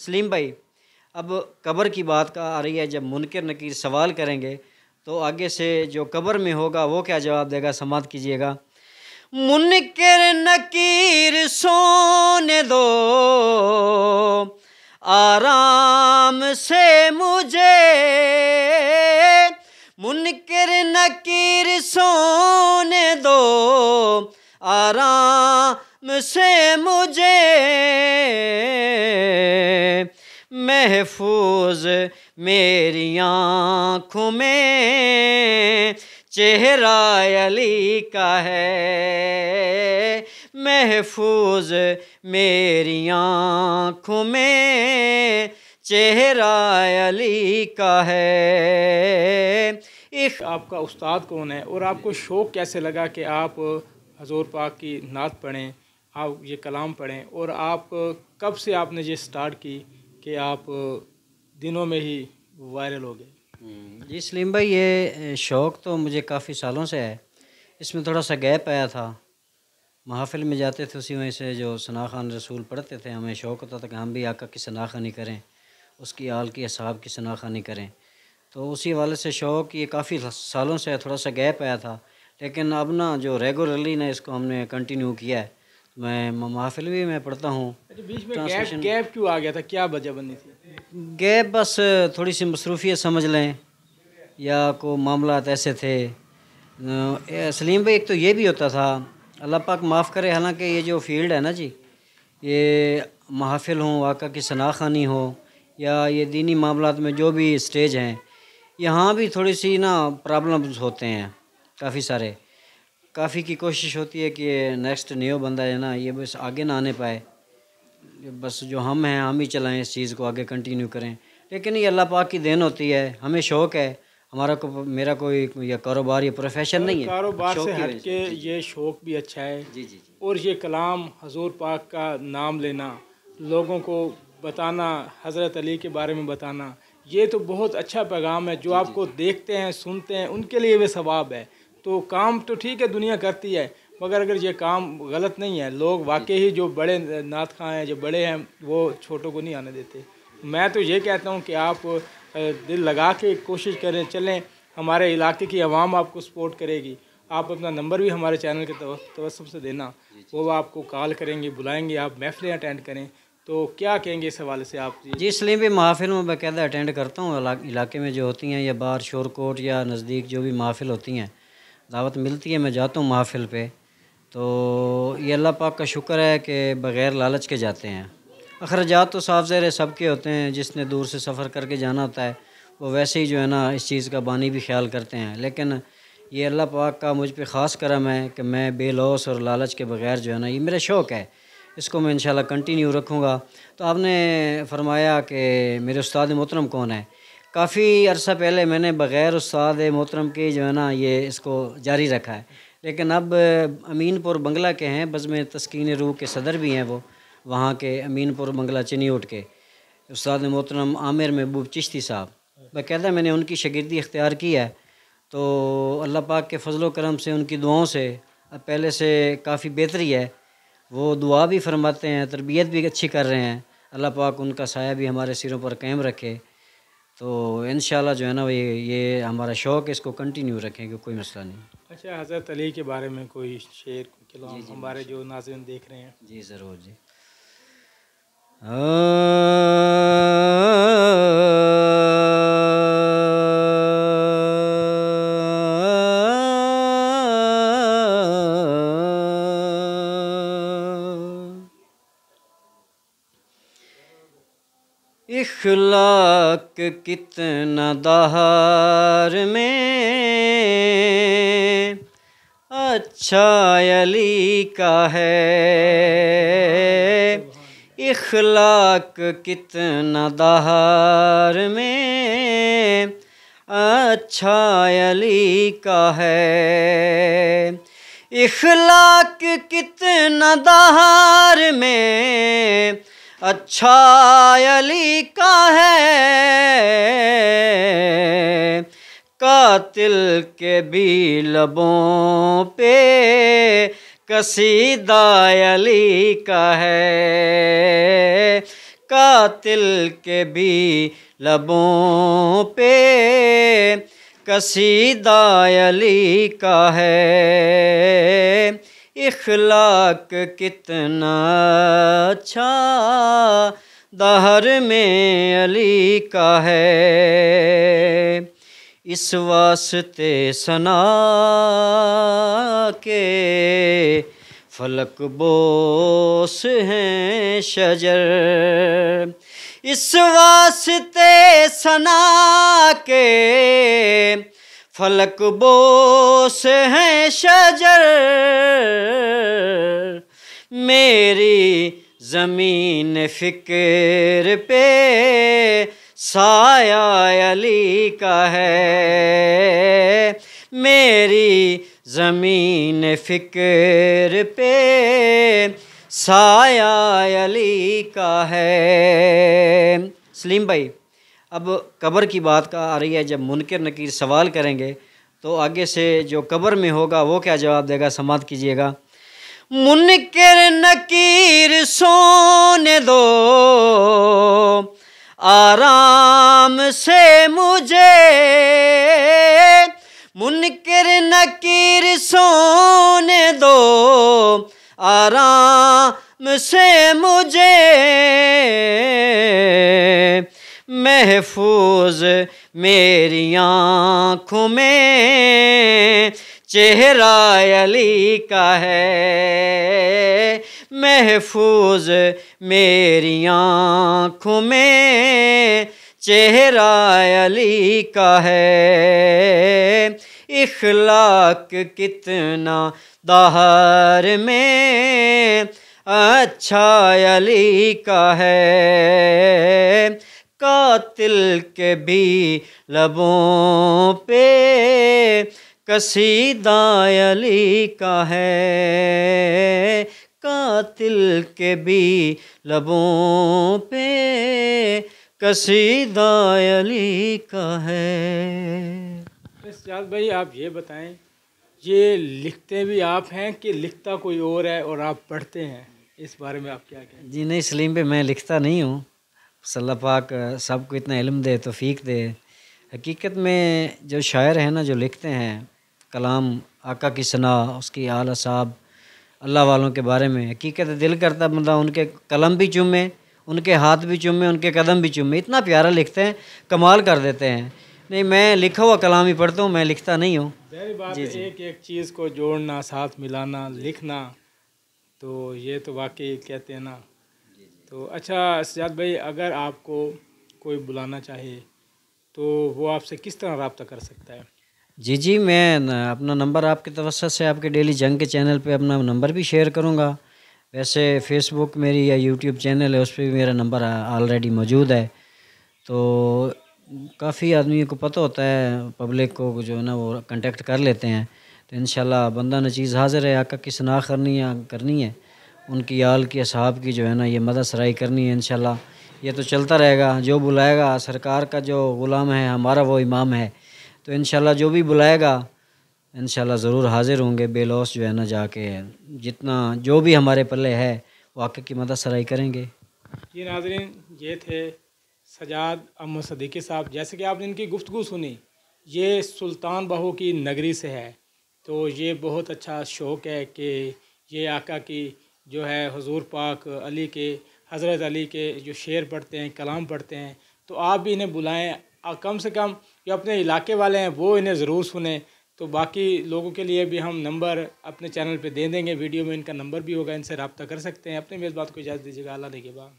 सलीम भाई, अब कब्र की बात का आ रही है, जब मुनकर नकीर सवाल करेंगे तो आगे से जो कब्र में होगा वो क्या जवाब देगा, समात कीजिएगा। मुनकर नकीर सोने दो आराम से मुझे, मुनकर नकीर सोने दो आराम से मुझे, महफूज मेरी आँखों में चेहरा अली का है, महफूज मेरी आँखों में चेहरा अली का है। आपका उस्ताद कौन है और आपको शौक़ कैसे लगा कि आप हजूर पाक की नात पढ़ें, आप ये कलाम पढ़ें, और आप कब से आपने ये स्टार्ट की कि आप दिनों में ही वायरल हो गए? जी सलीम भाई, ये शौक़ तो मुझे काफ़ी सालों से है। इसमें थोड़ा सा गैप आया था, महफ़िल में जाते थे, उसी वजह से जो सना खान रसूल पढ़ते थे, हमें शौक़ होता था कि हम भी आका की सना खानी करें, उसकी आल की असहाब की सना खानी करें। तो उसी हवाले से शौक़ ये काफ़ी सालों से थोड़ा सा गैप आया था, लेकिन अब ना जो रेगुलरली ना इसको हमने कंटिन्यू किया है। मैं महफ़िल भी मैं पढ़ता हूँ। बीच में गैप क्यों आ गया था, क्या वजह बनी थी? गैप बस थोड़ी सी मसरूफियत समझ लें, या को मामलात ऐसे थे। सलीम भाई, एक तो ये भी होता था, अल्लाह पाक माफ़ करे, हालांकि ये जो फील्ड है ना जी, ये महफ़िल हो, आका की सना खानी हो, या ये दीनी मामलात में जो भी स्टेज हैं, यहाँ भी थोड़ी सी ना प्रॉब्लम्स होते हैं काफ़ी सारे। काफ़ी की कोशिश होती है कि नेक्स्ट न्यू बंदा है ना, ये बस आगे ना आने पाए, बस जो हम हैं हम ही चलाएं, इस चीज़ को आगे कंटिन्यू करें। लेकिन ये अल्लाह पाक की देन होती है, हमें शौक़ है, हमारा को मेरा कोई या कारोबार या प्रोफेशन नहीं है, कारोबार से हट के ये शौक़ भी अच्छा है। जी जी जी। और ये कलाम हजूर पाक का नाम लेना, लोगों को बताना, हज़रत अली के बारे में बताना, ये तो बहुत अच्छा पैगाम है। जो आपको देखते हैं सुनते हैं उनके लिए वे सवाब है। तो काम तो ठीक है दुनिया करती है, मगर अगर ये काम गलत नहीं है, लोग वाकई ही जो बड़े नात खां हैं, जो बड़े हैं, वो छोटों को नहीं आने देते। मैं तो ये कहता हूँ कि आप दिल लगा के कोशिश करें, चलें, हमारे इलाके की आवाम आपको सपोर्ट करेगी। आप अपना नंबर भी हमारे चैनल के तवस्सुम से देना, वो आपको कॉल करेंगे, बुलाएंगे, आप महफिलें अटेंड करें। तो क्या कहेंगे इस हवाले से आप? जी इसलिए भी महफिल में बाकायदा अटेंड करता हूँ, इलाके में जो होती हैं, या बाहर शोरकोट या नज़दीक जो भी महफिल होती हैं, दावत मिलती है, मैं जाता हूँ महफिल पे। तो ये अल्लाह पाक का शुक्र है कि बग़ैर लालच के जाते हैं। अखराजात तो साफ ज़ाहिर सब के होते हैं, जिसने दूर से सफ़र करके जाना होता है वो वैसे ही जो है ना इस चीज़ का बानी भी ख्याल करते हैं। लेकिन ये अल्लाह पाक का मुझ पे ख़ास करम है कि मैं बेलौस और लालच के बग़ैर जो है ना, ये मेरा शौक़ है, इसको मैं इंशाल्लाह कंटिन्यू रखूँगा। तो आपने फरमाया कि मेरे उस्ताद मोहतरम कौन है, काफ़ी अरसा पहले मैंने बग़ैर उस्ताद मोहतरम के जो है ना ये इसको जारी रखा है। लेकिन अब अमीनपुर बंगला के हैं, बज़्म तस्कीन रूह के सदर भी हैं वो, वहाँ के अमीनपुर बंगला चिन्नी के उस्ताद मोहतरम आमिर महबूब चिश्ती साहब, बाकायदा मैंने उनकी शागिर्दी इख्तियार की है। तो अल्लाह पाक के फजलो करम से, उनकी दुआओं से अब पहले से काफ़ी बेहतरी है। वो दुआ भी फरमाते हैं, तरबियत भी अच्छी कर रहे हैं। अल्लाह पाक उनका साया भी हमारे सिरों पर कायम रखे। तो इंशाल्लाह जो है ना ये हमारा शौक़ है, इसको कंटिन्यू रखेंगे, कोई मसला नहीं। अच्छा, हज़रत अली के बारे में कोई शेर कलाम हमारे जो नाज़रीन देख रहे हैं? जी ज़रूर जी। इखलाक कितना दहार में अच्छा अली का है, इखलाक कितना दहार में अच्छा अली का है, इखलाक कितना दहार में अच्छा अली का है, कातिल के भी लबों पे कसीदा अली का है, कातिल के भी लबों पे कसीदा अली का है। इखलाक कितना अच्छा दहर में अली का है। इस वास्ते सना के फलक बोस हैं शजर। इस वास्ते सना के फलक बोस हैं शजर। मेरी ज़मीन फ़िक्र पे साया अली का है। मेरी ज़मीन फ़िक्र पे साया अली का है। सलीम भाई, अब कब्र की बात का आ रही है। जब मुनकर नकीर सवाल करेंगे तो आगे से जो कब्र में होगा वो क्या जवाब देगा, समात कीजिएगा। मुनकर नकीर सोने दो आराम से मुझे। मुनकर नकीर सोने दो आराम से मुझे। महफूज मेरी आँखों में चेहरा अली का है। महफूज मेरी आँखों में चेहरा अली का है। इखलाक कितना दहर में अच्छा अली का है। कातिल के भी लबों पे कसीदा अली का है। कातिल के भी लबों पे कसीदा अली का है। सजाद भाई, आप ये बताएं, ये लिखते भी आप हैं कि लिखता कोई और है और आप पढ़ते हैं, इस बारे में आप क्या कहें? जी नहीं सलीम भाई, मैं लिखता नहीं हूँ। अल्लाह पाक सबको इतना इल्म दे, तौफीक दे। हकीकत में जो शायर हैं ना, जो लिखते हैं कलाम आका की सना, उसकी आल असाब, अल्लाह वालों के बारे में, हकीकत दिल करता बंदा उनके कलम भी चूमे, उनके हाथ भी चूमे, उनके कदम भी चूमे। इतना प्यारा लिखते हैं, कमाल कर देते हैं। नहीं, मैं लिखा हुआ कलाम ही पढ़ता हूँ, मैं लिखता नहीं हूँ। पहली बात है एक एक चीज़ को जोड़ना, साथ मिलाना, लिखना, तो ये तो वाकई कहते हैं ना। तो अच्छा सजाद भाई, अगर आपको कोई बुलाना चाहे तो वो आपसे किस तरह रब्ता कर सकता है? जी, मैं अपना नंबर आपके तवस्सुत से आपके डेली जंग के चैनल पे अपना नंबर भी शेयर करूँगा। वैसे फ़ेसबुक मेरी या यूट्यूब चैनल है, उस पर भी मेरा नंबर ऑलरेडी मौजूद है। तो काफ़ी आदमियों को पता होता है, पब्लिक को जो है ना वो कांटेक्ट कर लेते हैं। तो इंशाल्लाह बंदा नचीज़ हाज़िर है। आका की सना करनी है, उनकी आल की असहाब की जो है ना ये मदद सराई करनी है। इंशाल्लाह ये तो चलता रहेगा। जो बुलाएगा, सरकार का जो ग़ुलाम है, हमारा वो इमाम है। तो इंशाल्लाह जो भी बुलाएगा इंशाल्लाह ज़रूर हाज़िर होंगे। बेलौस जो है ना जाके जितना जो भी हमारे पल्ले है वो आके की मदद सराई करेंगे। ये नाज़रीन, ये थे सजाद अहमद सदीकी साहब। जैसे कि आपने इनकी गुफ्तगू सुनी, ये सुल्तान बाहू की नगरी से है। तो ये बहुत अच्छा शौक़ है कि ये आका की जो है हुज़ूर पाक अली के, हज़रत अली के जो शेर पढ़ते हैं, कलाम पढ़ते हैं। तो आप भी इन्हें बुलाएं, कम से कम जो अपने इलाके वाले हैं वो इन्हें ज़रूर सुने। तो बाकी लोगों के लिए भी हम नंबर अपने चैनल पे दे देंगे, वीडियो में इनका नंबर भी होगा, इनसे रब्ता कर सकते हैं। अपने मेज़बान को इजाज़त दीजिएगा। अल्लाह ने के बाद।